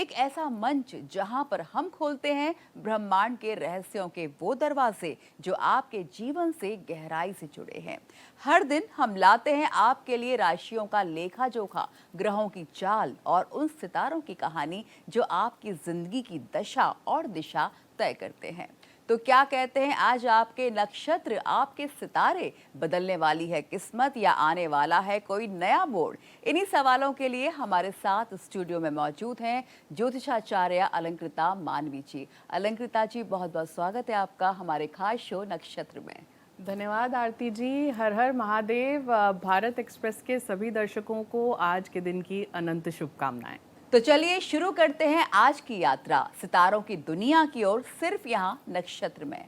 एक ऐसा मंच जहां पर हम खोलते हैं ब्रह्मांड के रहस्यों के वो दरवाजे जो आपके जीवन से गहराई से जुड़े हैं। हर दिन हम लाते हैं आपके लिए राशियों का लेखा जोखा, ग्रहों की चाल और उन सितारों की कहानी जो आपकी जिंदगी की दशा और दिशा तय करते हैं। तो क्या कहते हैं आज आपके नक्षत्र, आपके सितारे, बदलने वाली है किस्मत या आने वाला है कोई नया मोड़? इन्हीं सवालों के लिए हमारे साथ स्टूडियो में मौजूद हैं ज्योतिषाचार्य अलंकृता मानवी जी। अलंकृता जी, बहुत बहुत स्वागत है आपका हमारे खास शो नक्षत्र में। धन्यवाद आरती जी। हर हर महादेव। भारत एक्सप्रेस के सभी दर्शकों को आज के दिन की अनंत शुभकामनाएं। तो चलिए शुरू करते हैं आज की यात्रा सितारों की दुनिया की ओर, सिर्फ यहाँ नक्षत्र में।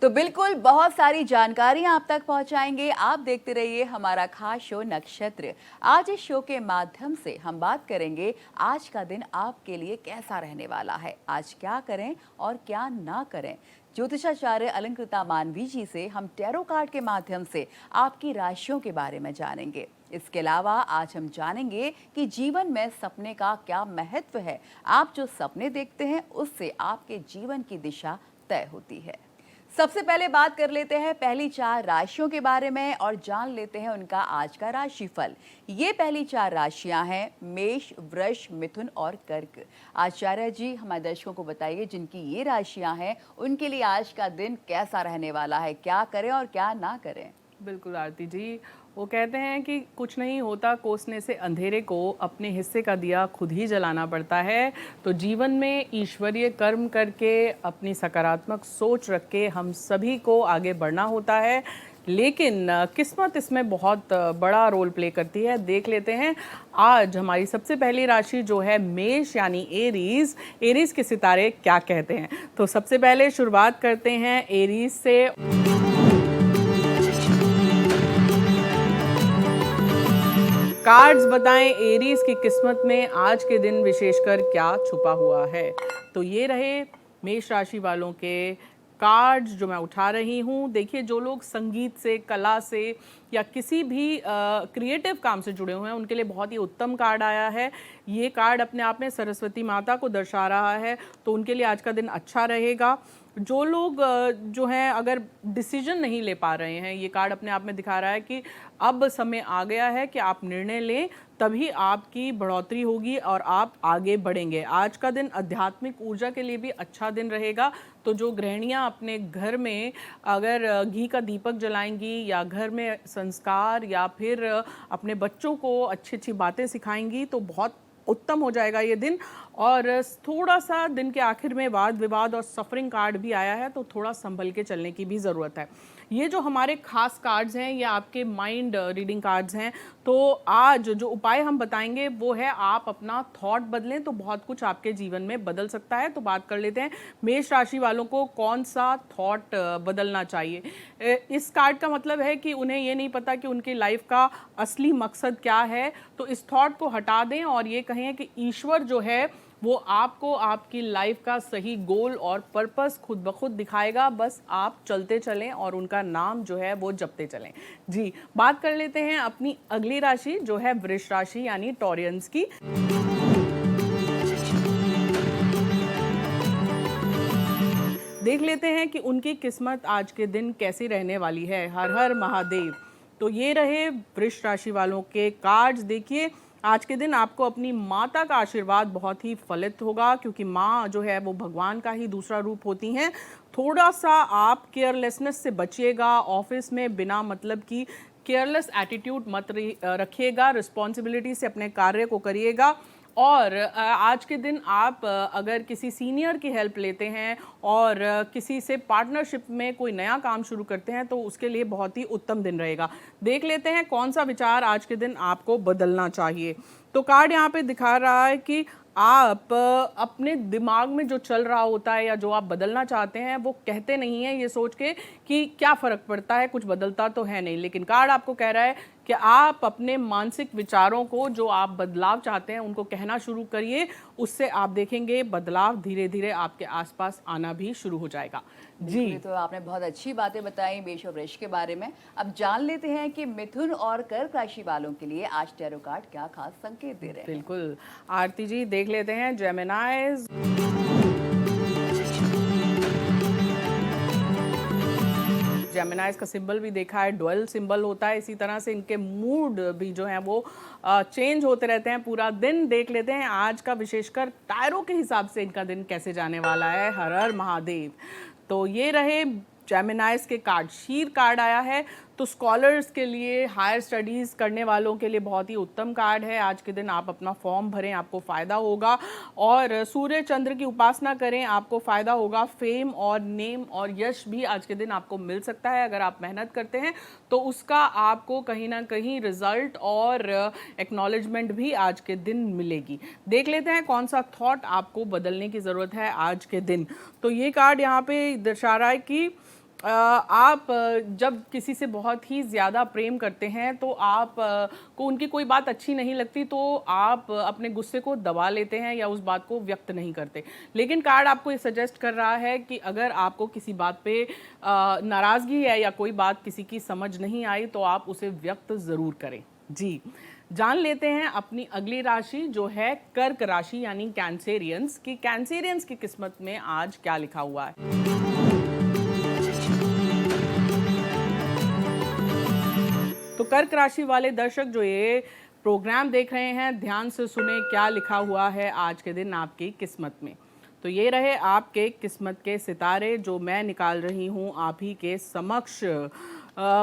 तो बिल्कुल बहुत सारी जानकारियां आप तक पहुंचाएंगे। आप देखते रहिए हमारा खास शो नक्षत्र। आज इस शो के माध्यम से हम बात करेंगे आज का दिन आपके लिए कैसा रहने वाला है, आज क्या करें और क्या ना करें। ज्योतिषाचार्य अलंकृता मानवी जी से हम टैरो कार्ड के माध्यम से आपकी राशियों के बारे में जानेंगे। इसके अलावा आज हम जानेंगे कि जीवन में सपने का क्या महत्व है। आप जो सपने देखते हैं उससे आपके जीवन की दिशा तय होती है। सबसे पहले बात कर लेते हैं पहली 4 राशियों के बारे में और जान लेते हैं उनका आज का राशिफल। ये पहली 4 राशियां हैं मेष, वृष, मिथुन और कर्क। आचार्य जी, हमारे दर्शकों को बताइए जिनकी ये राशियां हैं उनके लिए आज का दिन कैसा रहने वाला है, क्या करें और क्या ना करें। बिल्कुल आरती जी, वो कहते हैं कि कुछ नहीं होता कोसने से अंधेरे को, अपने हिस्से का दिया खुद ही जलाना पड़ता है। तो जीवन में ईश्वरीय कर्म करके, अपनी सकारात्मक सोच रख के हम सभी को आगे बढ़ना होता है। लेकिन किस्मत इसमें बहुत बड़ा रोल प्ले करती है। देख लेते हैं आज हमारी सबसे पहली राशि जो है मेष यानी एरीज। एरीज के सितारे क्या कहते हैं, तो सबसे पहले शुरुआत करते हैं एरीज से। कार्ड्स बताएं एरीज की किस्मत में आज के दिन विशेषकर क्या छुपा हुआ है। तो ये रहे मेष राशि वालों के कार्ड्स जो मैं उठा रही हूँ। देखिए, जो लोग संगीत से, कला से या किसी भी क्रिएटिव काम से जुड़े हुए हैं उनके लिए बहुत ही उत्तम कार्ड आया है। ये कार्ड अपने आप में सरस्वती माता को दर्शा रहा है, तो उनके लिए आज का दिन अच्छा रहेगा। जो लोग जो हैं अगर डिसीजन नहीं ले पा रहे हैं, ये कार्ड अपने आप में दिखा रहा है कि अब समय आ गया है कि आप निर्णय लें, तभी आपकी बढ़ोतरी होगी और आप आगे बढ़ेंगे। आज का दिन आध्यात्मिक ऊर्जा के लिए भी अच्छा दिन रहेगा। तो जो गृहिणियाँ अपने घर में अगर घी का दीपक जलाएंगी या घर में संस्कार या फिर अपने बच्चों को अच्छी अच्छी बातें सिखाएंगी तो बहुत उत्तम हो जाएगा ये दिन। और थोड़ा सा दिन के आखिर में वाद विवाद और सफरिंग कार्ड भी आया है, तो थोड़ा संभल के चलने की भी ज़रूरत है। ये जो हमारे खास कार्ड्स हैं ये आपके माइंड रीडिंग कार्ड्स हैं। तो आज जो उपाय हम बताएंगे वो है आप अपना थॉट बदलें तो बहुत कुछ आपके जीवन में बदल सकता है। तो बात कर लेते हैं मेष राशि वालों को कौन सा थॉट बदलना चाहिए। इस कार्ड का मतलब है कि उन्हें ये नहीं पता कि उनकी लाइफ का असली मकसद क्या है, तो इस थॉट को हटा दें और ये कहें कि ईश्वर जो है वो आपको आपकी लाइफ का सही गोल और पर्पस खुद ब खुद दिखाएगा। बस आप चलते चलें और उनका नाम जो है वो जपते चलें। जी, बात कर लेते हैं अपनी अगली राशि जो है वृष राशि यानी टॉरियंस की। देख लेते हैं कि उनकी किस्मत आज के दिन कैसी रहने वाली है। हर हर महादेव। तो ये रहे वृष राशि वालों के कार्ड्स। देखिए, आज के दिन आपको अपनी माता का आशीर्वाद बहुत ही फलित होगा, क्योंकि माँ जो है वो भगवान का ही दूसरा रूप होती हैं। थोड़ा सा आप केयरलेसनेस से बचिएगा। ऑफिस में बिना मतलब की केयरलेस एटीट्यूड मत रखिएगा। रिस्पॉन्सिबिलिटी से अपने कार्य को करिएगा। और आज के दिन आप अगर किसी सीनियर की हेल्प लेते हैं और किसी से पार्टनरशिप में कोई नया काम शुरू करते हैं तो उसके लिए बहुत ही उत्तम दिन रहेगा। देख लेते हैं कौन सा विचार आज के दिन आपको बदलना चाहिए। तो कार्ड यहाँ पे दिखा रहा है कि आप अपने दिमाग में जो चल रहा होता है या जो आप बदलना चाहते हैं वो कहते नहीं हैं, ये सोच के कि क्या फ़र्क पड़ता है, कुछ बदलता तो है नहीं। लेकिन कार्ड आपको कह रहा है कि आप अपने मानसिक विचारों को, जो आप बदलाव चाहते हैं, उनको कहना शुरू करिए। उससे आप देखेंगे बदलाव धीरे धीरे आपके आसपास आना भी शुरू हो जाएगा। बिल्कुल, ये तो आपने बहुत अच्छी बातें बताई मेष और वृष के बारे में। अब जान लेते हैं कि मिथुन और कर्क राशि वालों के लिए आज टैरो कार्ड क्या खास संकेत दे रहे हैं। बिल्कुल आरती जी, देख लेते हैं जेमिनाइज। जेमिनाइज का सिंबल भी देखा है, डुअल सिंबल होता है। इसी तरह से इनके मूड भी जो हैं वो चेंज होते रहते हैं पूरा दिन। देख लेते हैं आज का विशेषकर टायरों के हिसाब से इनका दिन कैसे जाने वाला है। हर हर महादेव। तो ये रहे जेमिनाइज के कार्ड। शीर कार्ड आया है, तो स्कॉलर्स के लिए, हायर स्टडीज़ करने वालों के लिए बहुत ही उत्तम कार्ड है। आज के दिन आप अपना फॉर्म भरें, आपको फ़ायदा होगा। और सूर्य चंद्र की उपासना करें, आपको फ़ायदा होगा। फेम और नेम और यश भी आज के दिन आपको मिल सकता है। अगर आप मेहनत करते हैं तो उसका आपको कहीं ना कहीं रिजल्ट और एक्नॉलेजमेंट भी आज के दिन मिलेगी। देख लेते हैं कौन सा थॉट आपको बदलने की ज़रूरत है आज के दिन। तो ये कार्ड यहाँ पे दर्शा रहा है कि आप जब किसी से बहुत ही ज़्यादा प्रेम करते हैं तो आप को उनकी कोई बात अच्छी नहीं लगती, तो आप अपने गुस्से को दबा लेते हैं या उस बात को व्यक्त नहीं करते। लेकिन कार्ड आपको ये सजेस्ट कर रहा है कि अगर आपको किसी बात पे नाराज़गी है या कोई बात किसी की समझ नहीं आई तो आप उसे व्यक्त ज़रूर करें। जी, जान लेते हैं अपनी अगली राशि जो है कर्क राशि यानी कैंसेरियंस की। कैंसेरियंस की किस्मत में आज क्या लिखा हुआ है। तो कर्क राशि वाले दर्शक जो ये प्रोग्राम देख रहे हैं, ध्यान से सुने क्या लिखा हुआ है आज के दिन आपकी किस्मत में। तो ये रहे आपके किस्मत के सितारे जो मैं निकाल रही हूँ आप ही के समक्ष।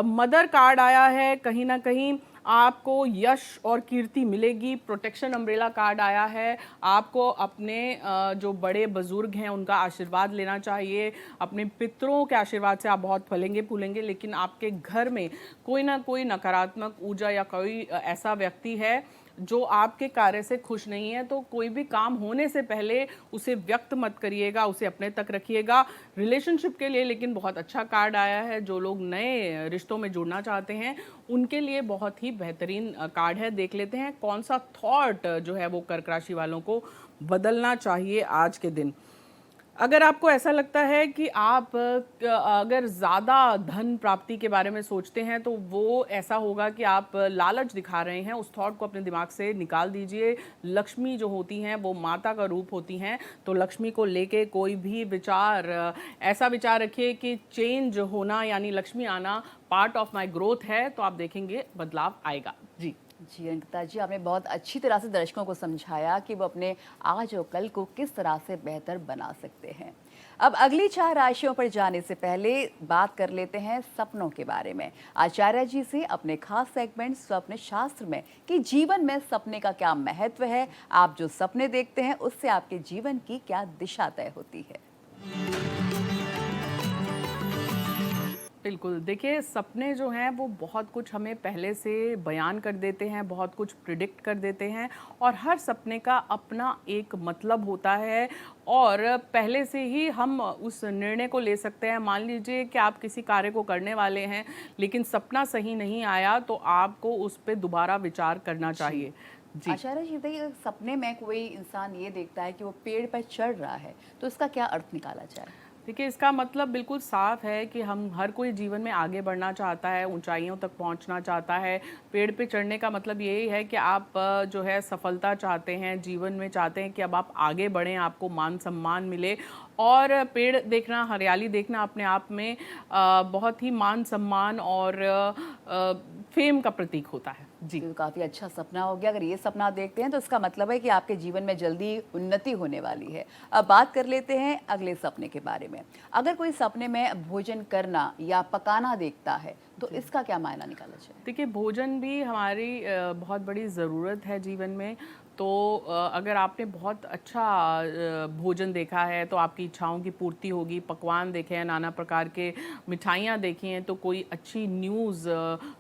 मदर कार्ड आया है। कहीं ना कहीं आपको यश और कीर्ति मिलेगी। प्रोटेक्शन अम्ब्रेला कार्ड आया है। आपको अपने जो बड़े बुजुर्ग हैं उनका आशीर्वाद लेना चाहिए। अपने पितरों के आशीर्वाद से आप बहुत फलेंगे फूलेंगे। लेकिन आपके घर में कोई ना कोई नकारात्मक ऊर्जा या कोई ऐसा व्यक्ति है जो आपके कार्य से खुश नहीं है, तो कोई भी काम होने से पहले उसे व्यक्त मत करिएगा, उसे अपने तक रखिएगा। रिलेशनशिप के लिए लेकिन बहुत अच्छा कार्ड आया है। जो लोग नए रिश्तों में जुड़ना चाहते हैं उनके लिए बहुत ही बेहतरीन कार्ड है। देख लेते हैं कौन सा थॉट जो है वो कर्क राशि वालों को बदलना चाहिए आज के दिन। अगर आपको ऐसा लगता है कि आप अगर ज़्यादा धन प्राप्ति के बारे में सोचते हैं तो वो ऐसा होगा कि आप लालच दिखा रहे हैं। उस थॉट को अपने दिमाग से निकाल दीजिए। लक्ष्मी जो होती हैं वो माता का रूप होती हैं, तो लक्ष्मी को लेके कोई भी विचार, ऐसा विचार रखिए कि चेंज होना यानी लक्ष्मी आना पार्ट ऑफ माई ग्रोथ है, तो आप देखेंगे बदलाव आएगा। जी जी अनिता जी, आपने बहुत अच्छी तरह से दर्शकों को समझाया कि वो अपने आज और कल को किस तरह से बेहतर बना सकते हैं। अब अगली 4 राशियों पर जाने से पहले बात कर लेते हैं सपनों के बारे में आचार्य जी से अपने खास सेगमेंट स्वप्न शास्त्र में कि जीवन में सपने का क्या महत्व है, आप जो सपने देखते हैं उससे आपके जीवन की क्या दिशा तय होती है। बिल्कुल, देखिए सपने जो हैं वो बहुत कुछ हमें पहले से बयान कर देते हैं, बहुत कुछ प्रिडिक्ट कर देते हैं और हर सपने का अपना एक मतलब होता है और पहले से ही हम उस निर्णय को ले सकते हैं। मान लीजिए कि आप किसी कार्य को करने वाले हैं लेकिन सपना सही नहीं आया तो आपको उस पर दोबारा विचार करना चाहिए। जी आचार्य जी, देखिए सपने में कोई इंसान ये देखता है कि वो पेड़ पर चढ़ रहा है, तो इसका क्या अर्थ निकाला जाए। देखिए इसका मतलब बिल्कुल साफ है कि हम हर कोई जीवन में आगे बढ़ना चाहता है, ऊंचाइयों तक पहुंचना चाहता है। पेड़ पे चढ़ने का मतलब यही है कि आप जो है सफलता चाहते हैं, जीवन में चाहते हैं कि अब आप आगे बढ़ें, आपको मान सम्मान मिले। और पेड़ देखना, हरियाली देखना अपने आप में बहुत ही मान सम्मान और फेम का प्रतीक होता है। जी, तो काफ़ी अच्छा सपना हो गया। अगर ये सपना देखते हैं तो इसका मतलब है कि आपके जीवन में जल्दी उन्नति होने वाली है। अब बात कर लेते हैं अगले सपने के बारे में। अगर कोई सपने में भोजन करना या पकाना देखता है तो इसका क्या मायना निकाला जाए। देखिए भोजन भी हमारी बहुत बड़ी ज़रूरत है जीवन में। तो अगर आपने बहुत अच्छा भोजन देखा है तो आपकी इच्छाओं की पूर्ति होगी। पकवान देखे हैं, नाना प्रकार के मिठाइयाँ देखी हैं, तो कोई अच्छी न्यूज़,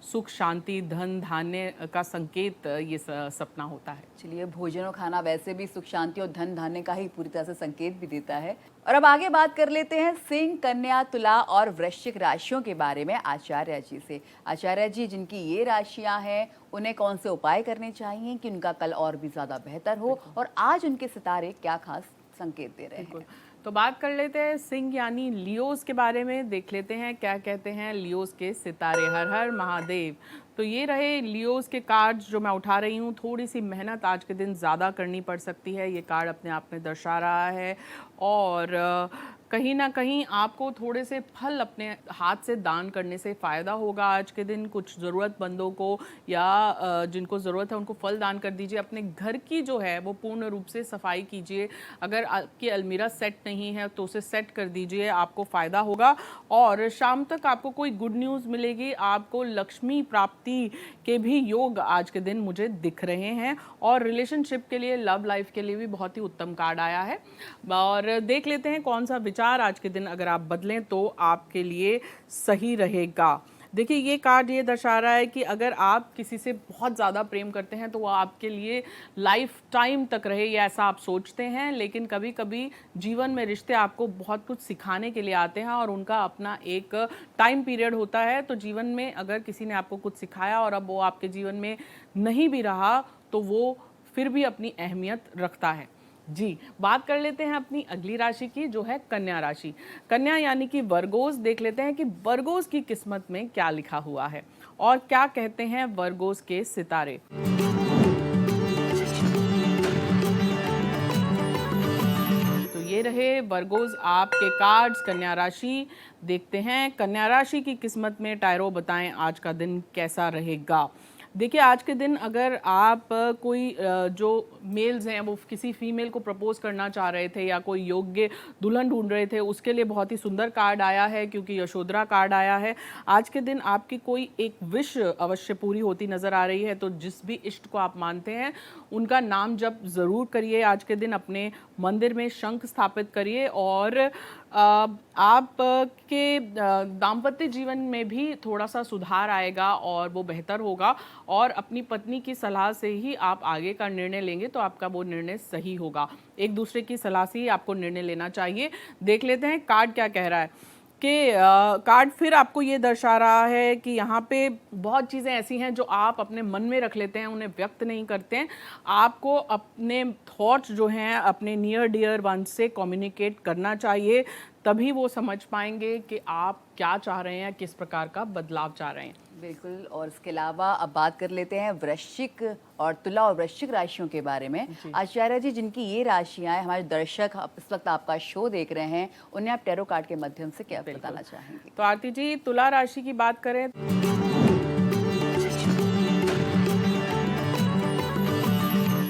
सुख शांति धन धान्य का संकेत ये सपना होता है। चलिए, भोजन और खाना वैसे भी सुख शांति और धन धान्य का ही पूरी तरह से संकेत भी देता है। और अब आगे बात कर लेते हैं सिंह, कन्या, तुला और वृश्चिक राशियों के बारे में आचार्य जी से। आचार्य जी, जिनकी ये राशियां हैं, उन्हें कौन से उपाय करने चाहिए कि उनका कल और भी ज्यादा बेहतर हो, और आज उनके सितारे क्या खास संकेत दे रहे हैं? तो बात कर लेते हैं सिंह यानी लियोस के बारे में। देख लेते हैं क्या कहते हैं लियोस के सितारे। हर हर महादेव। तो ये रहे लियोस के कार्ड्स जो मैं उठा रही हूँ। थोड़ी सी मेहनत आज के दिन ज़्यादा करनी पड़ सकती है, ये कार्ड अपने आप में दर्शा रहा है। और कहीं ना कहीं आपको थोड़े से फल अपने हाथ से दान करने से फ़ायदा होगा आज के दिन। कुछ ज़रूरतमंदों को या जिनको ज़रूरत है उनको फल दान कर दीजिए। अपने घर की जो है वो पूर्ण रूप से सफाई कीजिए। अगर आपकी अलमीरा सेट नहीं है तो उसे सेट कर दीजिए, आपको फ़ायदा होगा। और शाम तक आपको कोई गुड न्यूज़ मिलेगी। आपको लक्ष्मी प्राप्ति के भी योग आज के दिन मुझे दिख रहे हैं। और रिलेशनशिप के लिए, लव लाइफ के लिए भी बहुत ही उत्तम कार्ड आया है। और देख लेते हैं कौन सा विचार आज के दिन अगर आप बदलें तो आपके लिए सही रहेगा। देखिए, ये कार्ड ये दर्शा रहा है कि अगर आप किसी से बहुत ज़्यादा प्रेम करते हैं तो वो आपके लिए लाइफ टाइम तक रहे, ये ऐसा आप सोचते हैं। लेकिन कभी कभी जीवन में रिश्ते आपको बहुत कुछ सिखाने के लिए आते हैं और उनका अपना एक टाइम पीरियड होता है। तो जीवन में अगर किसी ने आपको कुछ सिखाया और अब वो आपके जीवन में नहीं भी रहा तो वो फिर भी अपनी अहमियत रखता है। जी, बात कर लेते हैं अपनी अगली राशि की जो है कन्या राशि। कन्या यानी कि वर्गोस। देख लेते हैं कि वर्गोस की किस्मत में क्या लिखा हुआ है और क्या कहते हैं वर्गोस के सितारे। तो ये रहे वर्गोस आपके कार्ड्स। कन्या राशि देखते हैं, कन्या राशि की किस्मत में टायरो बताएं आज का दिन कैसा रहेगा। देखिए, आज के दिन अगर आप कोई जो मेल्स हैं वो किसी फीमेल को प्रपोज करना चाह रहे थे या कोई योग्य दुल्हन ढूंढ रहे थे, उसके लिए बहुत ही सुंदर कार्ड आया है क्योंकि यशोधरा कार्ड आया है। आज के दिन आपकी कोई एक विश अवश्य पूरी होती नजर आ रही है। तो जिस भी इष्ट को आप मानते हैं उनका नाम जप जरूर करिए। आज के दिन अपने मंदिर में शंख स्थापित करिए और आपके दाम्पत्य जीवन में भी थोड़ा सा सुधार आएगा और वो बेहतर होगा। और अपनी पत्नी की सलाह से ही आप आगे का निर्णय लेंगे तो आपका वो निर्णय सही होगा। एक दूसरे की सलाह से ही आपको निर्णय लेना चाहिए। देख लेते हैं कार्ड क्या कह रहा है कि कार्ड फिर आपको ये दर्शा रहा है कि यहाँ पे बहुत चीज़ें ऐसी हैं जो आप अपने मन में रख लेते हैं, उन्हें व्यक्त नहीं करते हैं। आपको अपने थॉट्स जो हैं अपने नियर डियर वन से कम्युनिकेट करना चाहिए, तभी वो समझ पाएंगे कि आप क्या चाह रहे हैं, किस प्रकार का बदलाव चाह रहे हैं। बिल्कुल। और इसके अलावा अब बात कर लेते हैं वृश्चिक और तुला और वृश्चिक राशियों के बारे में। आचार्य जी, जिनकी ये राशियां हैं, हमारे दर्शक इस वक्त आपका शो देख रहे हैं, उन्हें आप टैरो कार्ड के माध्यम से क्या बताना चाहेंगे? तो आरती जी, तुला राशि की बात करें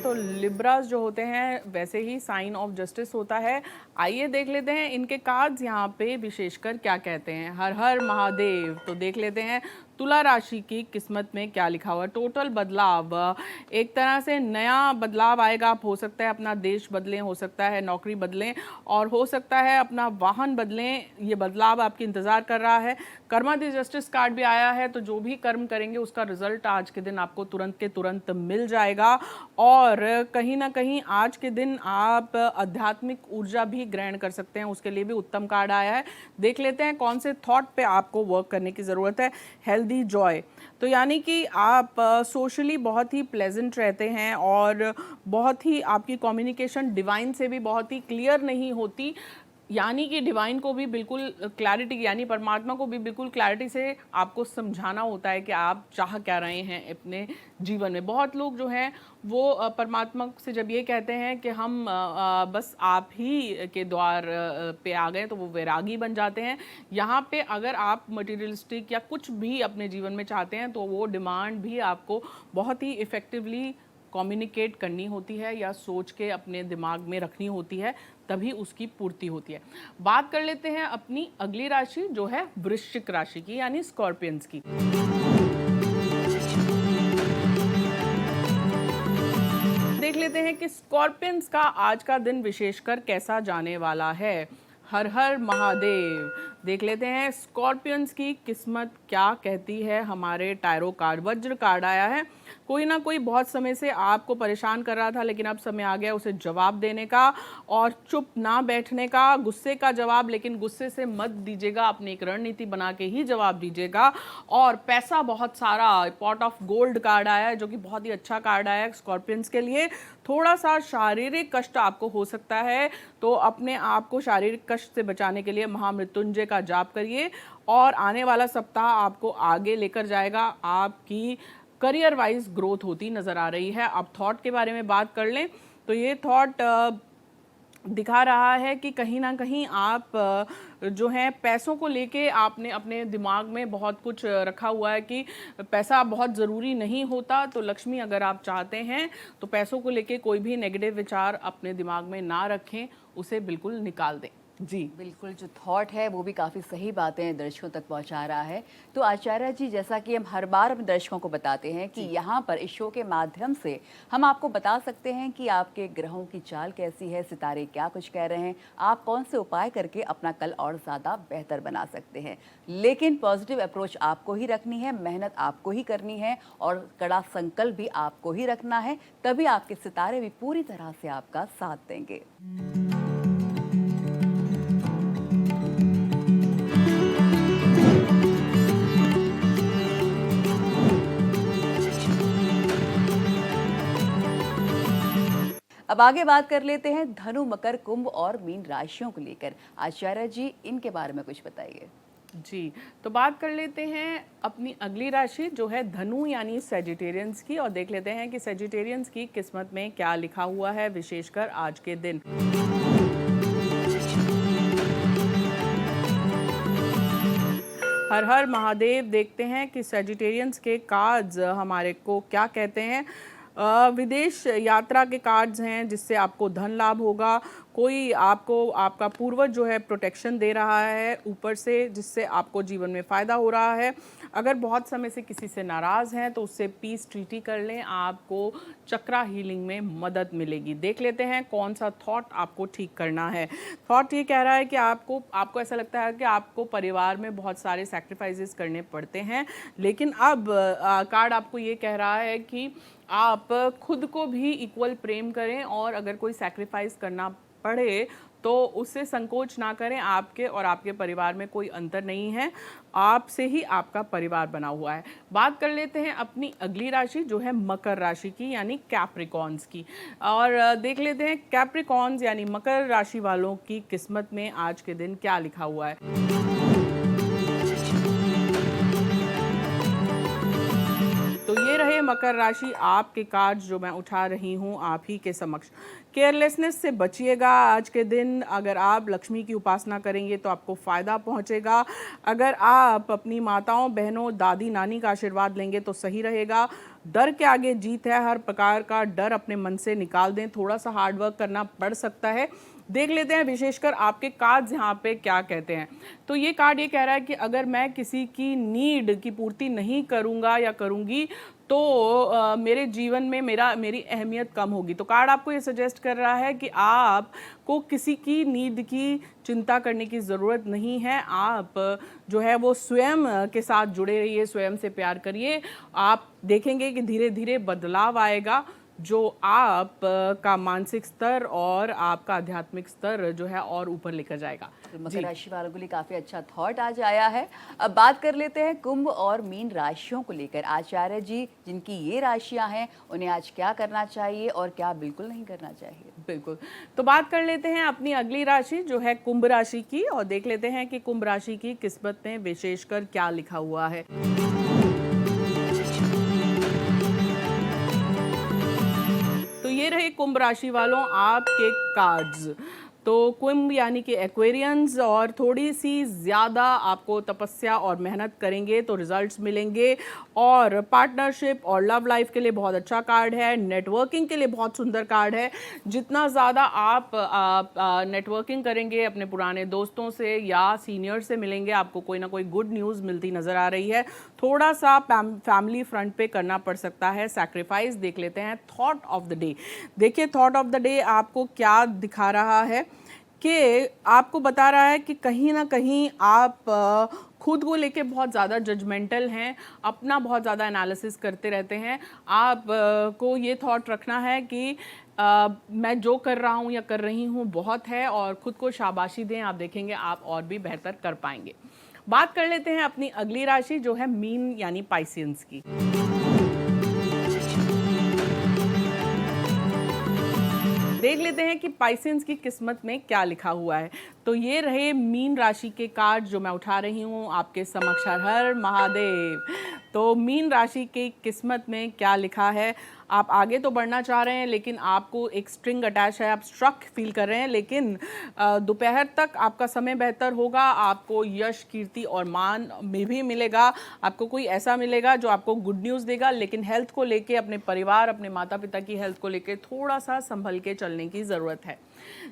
तो लिब्रास जो होते हैं वैसे ही साइन ऑफ जस्टिस होता है। आइए देख लेते हैं इनके कार्ड्स यहाँ पे विशेषकर क्या कहते हैं। हर हर महादेव। तो देख लेते हैं तुला राशि की किस्मत में क्या लिखा हुआ है। टोटल बदलाव, एक तरह से नया बदलाव आएगा। आप हो सकता है अपना देश बदलें, हो सकता है नौकरी बदलें और हो सकता है अपना वाहन बदलें। ये बदलाव आपकी इंतज़ार कर रहा है। कर्मा दी जस्टिस कार्ड भी आया है, तो जो भी कर्म करेंगे उसका रिजल्ट आज के दिन आपको तुरंत के तुरंत मिल जाएगा। और कहीं ना कहीं आज के दिन आप आध्यात्मिक ऊर्जा भी ग्रहण कर सकते हैं, उसके लिए भी उत्तम कार्ड आया है। देख लेते हैं कौन से थॉट पे आपको वर्क करने की ज़रूरत है। हेल्दी जॉय, तो यानी कि आप सोशली बहुत ही प्लेजेंट रहते हैं और बहुत ही आपकी कम्युनिकेशन डिवाइन से भी बहुत ही क्लियर नहीं होती। यानी कि डिवाइन को भी बिल्कुल क्लैरिटी, यानी परमात्मा को भी बिल्कुल क्लैरिटी से आपको समझाना होता है कि आप चाह क्या रहे हैं अपने जीवन में। बहुत लोग जो हैं वो परमात्मा से जब ये कहते हैं कि हम बस आप ही के द्वार पे आ गए तो वो वैरागी बन जाते हैं। यहाँ पे अगर आप मटेरियलिस्टिक या कुछ भी अपने जीवन में चाहते हैं तो वो डिमांड भी आपको बहुत ही इफ़ेक्टिवली कम्युनिकेट करनी होती है या सोच के अपने दिमाग में रखनी होती है, तभी उसकी पूर्ति होती है। बात कर लेते हैं अपनी अगली राशि जो है वृश्चिक राशि की, यानी स्कॉर्पियंस की। देख लेते हैं कि स्कॉर्पियंस का आज का दिन विशेषकर कैसा जाने वाला है। हर हर महादेव। देख लेते हैं स्कॉर्पियंस की किस्मत क्या कहती है। हमारे टायरो कार्ड, वज्र कार्ड आया है। कोई ना कोई बहुत समय से आपको परेशान कर रहा था, लेकिन अब समय आ गया उसे जवाब देने का और चुप ना बैठने का। गुस्से का जवाब, लेकिन गुस्से से मत दीजिएगा, अपनी एक रणनीति बना के ही जवाब दीजिएगा। और पैसा बहुत सारा, पॉट ऑफ गोल्ड कार्ड आया है, जो कि बहुत ही अच्छा कार्ड आया है स्कॉर्पियंस के लिए। थोड़ा सा शारीरिक कष्ट आपको हो सकता है, तो अपने आप को शारीरिक कष्ट से बचाने के लिए महामृत्युंजय का जाप करिए और आने वाला सप्ताह आपको आगे लेकर जाएगा। आपकी करियर वाइज ग्रोथ होती नजर आ रही है। अब थॉट के बारे में बात कर लें तो ये थॉट दिखा रहा है कि कहीं ना कहीं आप जो है पैसों को लेके आपने अपने दिमाग में बहुत कुछ रखा हुआ है कि पैसा बहुत ज़रूरी नहीं होता। तो लक्ष्मी, अगर आप चाहते हैं तो पैसों को लेके कोई भी नेगेटिव विचार अपने दिमाग में ना रखें, उसे बिल्कुल निकाल दें। जी बिल्कुल, जो थॉट है वो भी काफ़ी सही बातें दर्शकों तक पहुंचा रहा है। तो आचार्य जी, जैसा कि हम हर बार अपने दर्शकों को बताते हैं कि यहाँ पर इस शो के माध्यम से हम आपको बता सकते हैं कि आपके ग्रहों की चाल कैसी है, सितारे क्या कुछ कह रहे हैं, आप कौन से उपाय करके अपना कल और ज़्यादा बेहतर बना सकते हैं। लेकिन पॉजिटिव अप्रोच आपको ही रखनी है, मेहनत आपको ही करनी है और कड़ा संकल्प भी आपको ही रखना है, तभी आपके सितारे भी पूरी तरह से आपका साथ देंगे। अब आगे बात कर लेते हैं धनु, मकर, कुंभ और मीन राशियों को लेकर। आचार्य जी, इनके बारे में कुछ बताइए। जी, तो बात कर लेते हैं अपनी अगली राशि जो है धनु यानी सेजिटेरियंस की, और देख लेते हैं कि सेजिटेरियंस की किस्मत में क्या लिखा हुआ है, विशेषकर आज के दिन। हर हर महादेव। देखते हैं कि सेजिटेरियंस के कार्ड्स हमारे को क्या कहते हैं। विदेश यात्रा के कार्ड्स हैं, जिससे आपको धन लाभ होगा। कोई आपको आपका पूर्वज जो है प्रोटेक्शन दे रहा है ऊपर से, जिससे आपको जीवन में फ़ायदा हो रहा है। अगर बहुत समय से किसी से नाराज़ हैं तो उससे पीस ट्रीटी कर लें, आपको चक्रा हीलिंग में मदद मिलेगी। देख लेते हैं कौन सा थॉट आपको ठीक करना है। थॉट ये कह रहा है कि आपको ऐसा लगता है कि आपको परिवार में बहुत सारे सैक्रिफाइसेस करने पड़ते हैं, लेकिन अब कार्ड आपको ये कह रहा है कि आप खुद को भी इक्वल प्रेम करें, और अगर कोई सैक्रिफाइस करना पड़े तो उससे संकोच ना करें। आपके और आपके परिवार में कोई अंतर नहीं है, आपसे ही आपका परिवार बना हुआ है। बात कर लेते हैं अपनी अगली राशि जो है मकर राशि की, यानी कैप्रिकॉन्स की, और देख लेते हैं कैप्रिकॉन्स यानी मकर राशि वालों की किस्मत में आज के दिन क्या लिखा हुआ है। तो ये रहे मकर राशि आपके कार्ड जो मैं उठा रही हूँ आप ही के समक्ष। केयरलेसनेस से बचिएगा आज के दिन। अगर आप लक्ष्मी की उपासना करेंगे तो आपको फ़ायदा पहुँचेगा। अगर आप अपनी माताओं, बहनों, दादी, नानी का आशीर्वाद लेंगे तो सही रहेगा। डर के आगे जीत है, हर प्रकार का डर अपने मन से निकाल दें। थोड़ा सा हार्ड वर्क करना पड़ सकता है। देख लेते हैं विशेषकर आपके कार्ड्स यहाँ पे क्या कहते हैं। तो ये कार्ड ये कह रहा है कि अगर मैं किसी की नीड की पूर्ति नहीं करूँगा या करूँगी तो मेरे जीवन में मेरी अहमियत कम होगी। तो कार्ड आपको ये सजेस्ट कर रहा है कि आपको किसी की नीड की चिंता करने की ज़रूरत नहीं है। आप जो है वो स्वयं के साथ जुड़े रहिए, स्वयं से प्यार करिए। आप देखेंगे कि धीरे धीरे बदलाव आएगा, जो आप का मानसिक स्तर और आपका आध्यात्मिक स्तर जो है और ऊपर लेकर जाएगा। तो मकर राशि वालों के लिए काफी अच्छा थॉट आज आया है। अब बात कर लेते हैं कुंभ और मीन राशियों को लेकर। आचार्य जी, जिनकी ये राशियां हैं, उन्हें आज क्या करना चाहिए और क्या बिल्कुल नहीं करना चाहिए? बिल्कुल, तो बात कर लेते हैं अपनी अगली राशि जो है कुंभ राशि की, और देख लेते हैं कि कुंभ राशि की किस्मत में विशेषकर क्या लिखा हुआ है। तो ये रहे कुंभ राशि वालों आपके कार्ड्स। तो कुंभ यानी कि एक्वेरियंस, और थोड़ी सी ज़्यादा आपको तपस्या और मेहनत करेंगे तो रिजल्ट्स मिलेंगे। और पार्टनरशिप और लव लाइफ के लिए बहुत अच्छा कार्ड है। नेटवर्किंग के लिए बहुत सुंदर कार्ड है। जितना ज़्यादा आप नेटवर्किंग करेंगे अपने पुराने दोस्तों से या सीनियर से मिलेंगे, आपको कोई ना कोई गुड न्यूज़ मिलती नज़र आ रही है। थोड़ा सा फैमिली फ्रंट पे करना पड़ सकता है सैक्रिफाइस। देख लेते हैं थॉट ऑफ द डे। देखिए थॉट ऑफ द डे आपको क्या दिखा रहा है कि आपको बता रहा है कि कहीं ना कहीं आप खुद को लेके बहुत ज़्यादा जजमेंटल हैं, अपना बहुत ज़्यादा एनालिसिस करते रहते हैं। आप को ये थॉट रखना है कि मैं जो कर रहा हूँ या कर रही हूँ बहुत है, और खुद को शाबाशी दें। आप देखेंगे आप और भी बेहतर कर पाएंगे। बात कर लेते हैं अपनी अगली राशि जो है मीन यानी पाइसियंस की। देख लेते हैं कि पाइसेंस की किस्मत में क्या लिखा हुआ है। तो ये रहे मीन राशि के कार्ड जो मैं उठा रही हूँ आपके समक्ष। हर हर महादेव। तो मीन राशि की किस्मत में क्या लिखा है? आप आगे तो बढ़ना चाह रहे हैं लेकिन आपको एक स्ट्रिंग अटैच है, आप स्ट्रक फील कर रहे हैं, लेकिन दोपहर तक आपका समय बेहतर होगा। आपको यश, कीर्ति और मान में भी मिलेगा। आपको कोई ऐसा मिलेगा जो आपको गुड न्यूज़ देगा, लेकिन हेल्थ को लेके, अपने परिवार, अपने माता पिता की हेल्थ को लेके थोड़ा सा संभल के चलने की ज़रूरत है।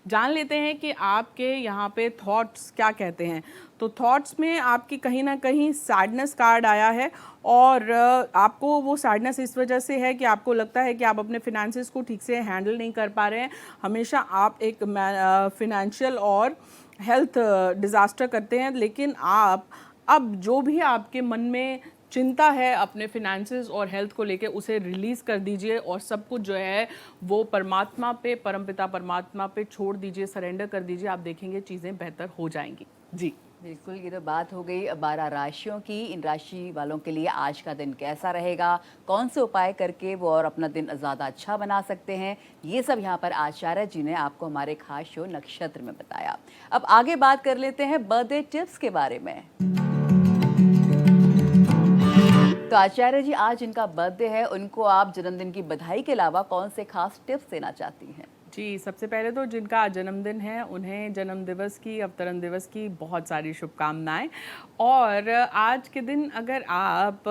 जान लेते हैं कि आपके यहाँ पे थॉट्स क्या कहते हैं। तो थॉट्स में आपकी कहीं ना कहीं सैडनेस कार्ड आया है, और आपको वो सैडनेस इस वजह से है कि आपको लगता है कि आप अपने फिनेंसेस को ठीक से हैंडल नहीं कर पा रहे हैं। हमेशा आप एक फिनेंशियल और हेल्थ डिज़ास्टर करते हैं, लेकिन आप अब जो भी आपके मन में चिंता है अपने फिनेंसेस और हेल्थ को लेके, उसे रिलीज़ कर दीजिए और सब कुछ जो है वो परमात्मा पे, परमपिता परमात्मा पे छोड़ दीजिए, सरेंडर कर दीजिए। आप देखेंगे चीज़ें बेहतर हो जाएंगी। जी बिल्कुल, ये तो बात हो गई 12 राशियों की। इन राशि वालों के लिए आज का दिन कैसा रहेगा, कौन से उपाय करके वो और अपना दिन ज़्यादा अच्छा बना सकते हैं, ये सब यहाँ पर आचार्य जी ने आपको हमारे खास शो नक्षत्र में बताया। अब आगे बात कर लेते हैं बर्थडे टिप्स के बारे में। तो आचार्य जी, आज इनका बर्थडे है, उनको आप जन्मदिन की बधाई के अलावा कौन से खास टिप्स देना चाहती हैं? जी, सबसे पहले तो जिनका आज जन्मदिन है उन्हें जन्म दिवस की, अवतरण दिवस की बहुत सारी शुभकामनाएं। और आज के दिन अगर आप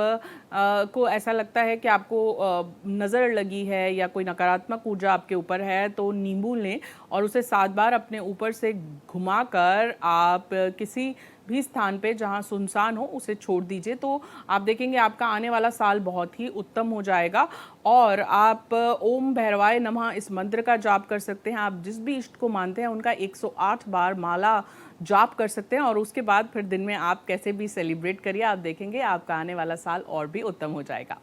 को ऐसा लगता है कि आपको नज़र लगी है या कोई नकारात्मक ऊर्जा आपके ऊपर है, तो नींबू लें और उसे 7 बार अपने ऊपर से घुमाकर आप किसी भी स्थान पे जहाँ सुनसान हो उसे छोड़ दीजिए। तो आप देखेंगे आपका आने वाला साल बहुत ही उत्तम हो जाएगा। और आप ओम भैरवाय नमः इस मंत्र का जाप कर सकते हैं। आप जिस भी इष्ट को मानते हैं उनका 108 बार माला जाप कर सकते हैं, और उसके बाद फिर दिन में आप कैसे भी सेलिब्रेट करिए। आप देखेंगे आपका आने वाला साल और भी उत्तम हो जाएगा।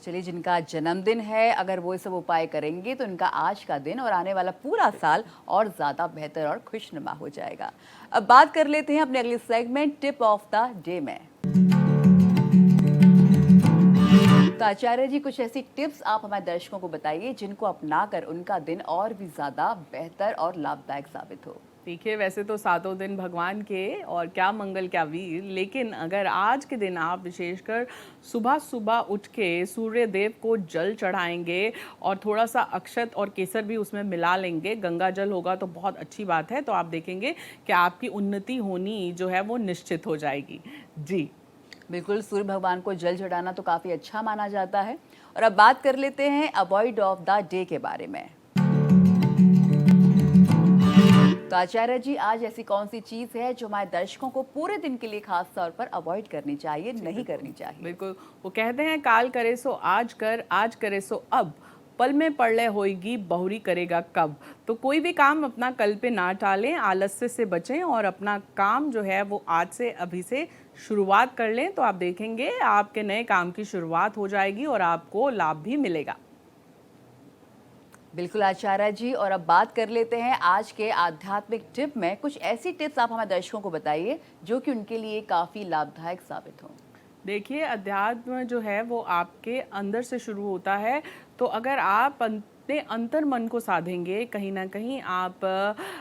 चलिए, जिनका जन्मदिन है अगर वो सब उपाय करेंगे तो इनका आज का दिन और आने वाला पूरा साल और ज़्यादा बेहतर और खुशनुमा हो जाएगा। अब बात कर लेते हैं अपने अगले segment tip of the day में। तो आचार्य जी, कुछ ऐसी टिप्स आप हमारे दर्शकों को बताइए जिनको अपनाकर उनका दिन और भी ज़्यादा बेहतर और लाभदायक साबित हो। देखिए, वैसे तो सातों दिन भगवान के और क्या मंगल क्या वीर, लेकिन अगर आज के दिन आप विशेषकर सुबह सुबह उठ के सूर्य देव को जल चढ़ाएंगे और थोड़ा सा अक्षत और केसर भी उसमें मिला लेंगे, गंगा जल होगा तो बहुत अच्छी बात है। तो आप देखेंगे कि आपकी उन्नति होनी जो है वो निश्चित हो जाएगी। जी बिल्कुल, सूर्य भगवान को जल चढ़ाना तो काफ़ी अच्छा माना जाता है। और अब बात कर लेते हैं अवॉइड ऑफ द डे के बारे में। तो आचार्य जी, आज ऐसी कौन सी चीज़ है जो हमारे दर्शकों को पूरे दिन के लिए खास तौर पर अवॉइड करनी चाहिए, नहीं करनी चाहिए? बिल्कुल, वो कहते हैं काल करे सो आज कर, आज करे सो अब, पल में पड़ले होएगी बहुरी करेगा कब। तो कोई भी काम अपना कल पे ना टालें, आलस्य से बचें और अपना काम जो है वो आज से, अभी से शुरुआत कर लें। तो आप देखेंगे आपके नए काम की शुरुआत हो जाएगी और आपको लाभ भी मिलेगा। बिल्कुल आचार्य जी, और अब बात कर लेते हैं आज के आध्यात्मिक टिप में। कुछ ऐसी टिप्स आप हमारे दर्शकों को बताइए जो कि उनके लिए काफ़ी लाभदायक साबित हो। देखिए, अध्यात्म जो है वो आपके अंदर से शुरू होता है। तो अगर आप अपने अंतर मन को साधेंगे, कहीं ना कहीं आप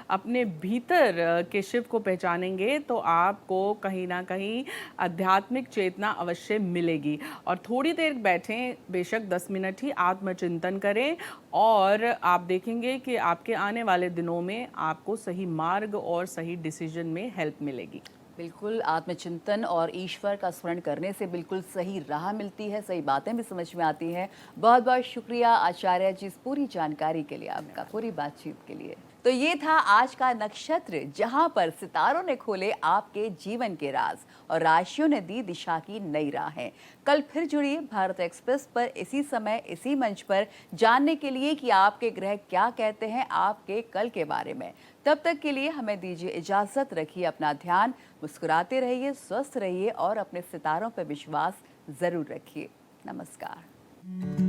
अपने भीतर के शिव को पहचानेंगे, तो आपको कहीं ना कहीं आध्यात्मिक चेतना अवश्य मिलेगी। और थोड़ी देर बैठें, बेशक 10 मिनट ही, आत्मचिंतन करें और आप देखेंगे कि आपके आने वाले दिनों में आपको सही मार्ग और सही डिसीजन में हेल्प मिलेगी। बिल्कुल, आत्मचिंतन और ईश्वर का स्मरण करने से बिल्कुल सही राह मिलती है, सही बातें भी समझ में आती हैं। बहुत बहुत शुक्रिया आचार्य जी इस पूरी जानकारी के लिए, आपका पूरी बातचीत के लिए। तो ये था आज का नक्षत्र, जहां पर सितारों ने खोले आपके जीवन के राज और राशियों ने दी दिशा की नई राहें। कल फिर जुड़िए भारत एक्सप्रेस पर इसी समय इसी मंच पर जानने के लिए कि आपके ग्रह क्या कहते हैं आपके कल के बारे में। तब तक के लिए हमें दीजिए इजाजत, रखिए अपना ध्यान, मुस्कुराते रहिए, स्वस्थ रहिए और अपने सितारों पर विश्वास जरूर रखिए। नमस्कार।